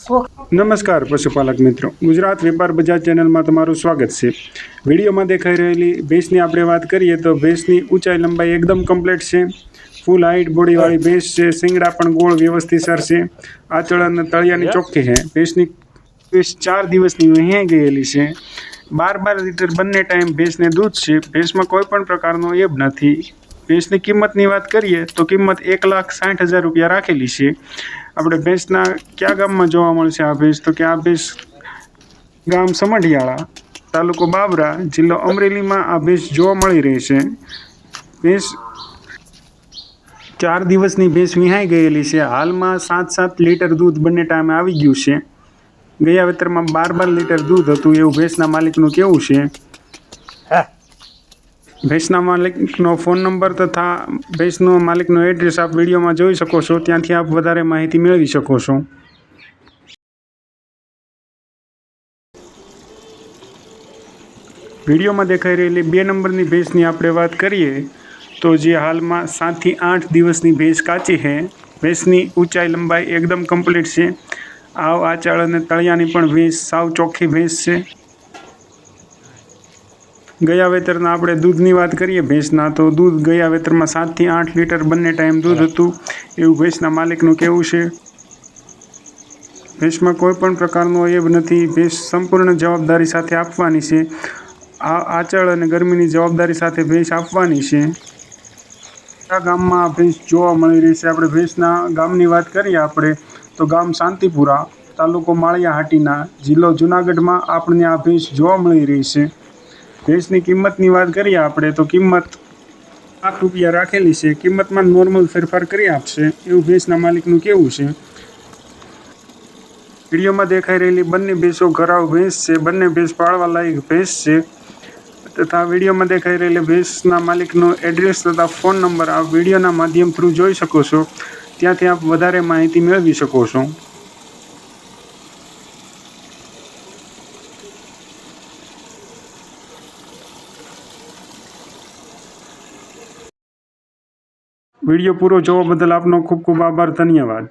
નમસ્કાર પશુપાલક મિત્રો, ગુજરાત વેપાર બજાર ચેનલમાં તમારું સ્વાગત છે। વિડીયોમાં દેખાઈ રહેલી ભેંસની આપણે વાત કરીએ તો ભેંસની ઊંચાઈ લંબાઈ એકદમ કમ્પ્લીટ છે। ફૂલ હાઈટ બોડીવાળી ભેંસ છે। શિંગડા પણ ગોળ વ્યવસ્થિત સર છે। આંચળ અને તળિયાની ચોખ્ખી છે। ભેંસની 4 દિવસની વહેંચાઈ ગયેલી છે। 12 લીટર બંને ટાઈમ ભેંસને દૂધ છે। ભેંસમાં કોઈ પણ પ્રકારનો એબ નથી। ભેંસની કિંમતની વાત કરીએ તો કિંમત 1,60,000 રૂપિયા રાખેલી છે। આપણે ભેંસના કયા ગામમાં જોવા મળશે આ ભેંસ તો કે આ ભેંસ ગામ સમઢિયાળા, તાલુકો બાબરા, જિલ્લો અમરેલીમાં આ ભેંસ જોવા મળી રહી છે। ભેંસ 4 દિવસની ભેંસ વિહાઈ ગયેલી છે। હાલમાં 7 લીટર દૂધ બંને ટાઈમે આવી ગયું છે। ગયા વેતરમાં 12 લીટર દૂધ હતું એવું ભેંસના માલિકનું કહેવું છે। ભેંસના માલિકનો ફોન નંબર તથા ભેંસનો માલિકનો એડ્રેસ આપ વિડીયોમાં જોઈ શકો છો। ત્યાંથી આપ વધારે માહિતી મેળવી શકો છો। વિડીયોમાં દેખાઈ રહેલી 2 નંબરની ભેંસની આપણે વાત કરીએ તો જે હાલમાં 7 થી 8 દિવસની ભેંસ કાચી છે। ભેંસની ઊંચાઈ લંબાઈ એકદમ કમ્પ્લીટ છે। આવ આંચળ અને તળિયાની પણ ભેંસ સાવ ચોખ્ખી ભેંસ છે। ગયા વેતરના આપણે દૂધની વાત કરીએ ભેંસના તો દૂધ ગયા વેતરમાં 7 થી 8 લીટર બંને ટાઈમ દૂધ હતું એવું ભેંસના માલિકનું કહેવું છે। ભેંસમાં કોઈ પણ પ્રકારનો એબ નથી। ભેંસ સંપૂર્ણ જવાબદારી સાથે આપવાની છે। આ આંચળ અને ગરમીની જવાબદારી સાથે ભેંસ આપવાની છે। કયા ગામમાં આ ભેંસ જોવા મળી રહી છે? આપણે ભેંસના ગામની વાત કરીએ આપણે તો ગામ શાંતિપુરા, તાલુકો માળિયાહાટીના, જિલ્લો જુનાગઢમાં આપણને આ ભેંસ જોવા મળી રહી છે। ભેંસની કિંમતની વાત કરીએ આપણે તો કિંમત ₹1,00,000 રાખેલી છે। કિંમતમાં નોર્મલ ફેરફાર કરી આપશે એવું ભેંસના માલિકનું કહેવું છે। વિડીયોમાં દેખાઈ રહેલી બંને ભેંસો ઘરાવ ભેંસ છે। બંને ભેંસ પાળવા લાયક ભેંસ છે તથા વિડીયોમાં દેખાઈ રહેલી ભેંસના માલિકનો એડ્રેસ તથા ફોન નંબર આપ વિડીયોના માધ્યમ થ્રુ જોઈ શકો છો। ત્યાંથી આપ વધારે માહિતી મેળવી શકો છો। વિડીયો પૂરો જોવા બદલ આપનો ખૂબ ખૂબ આભાર, ધન્યવાદ।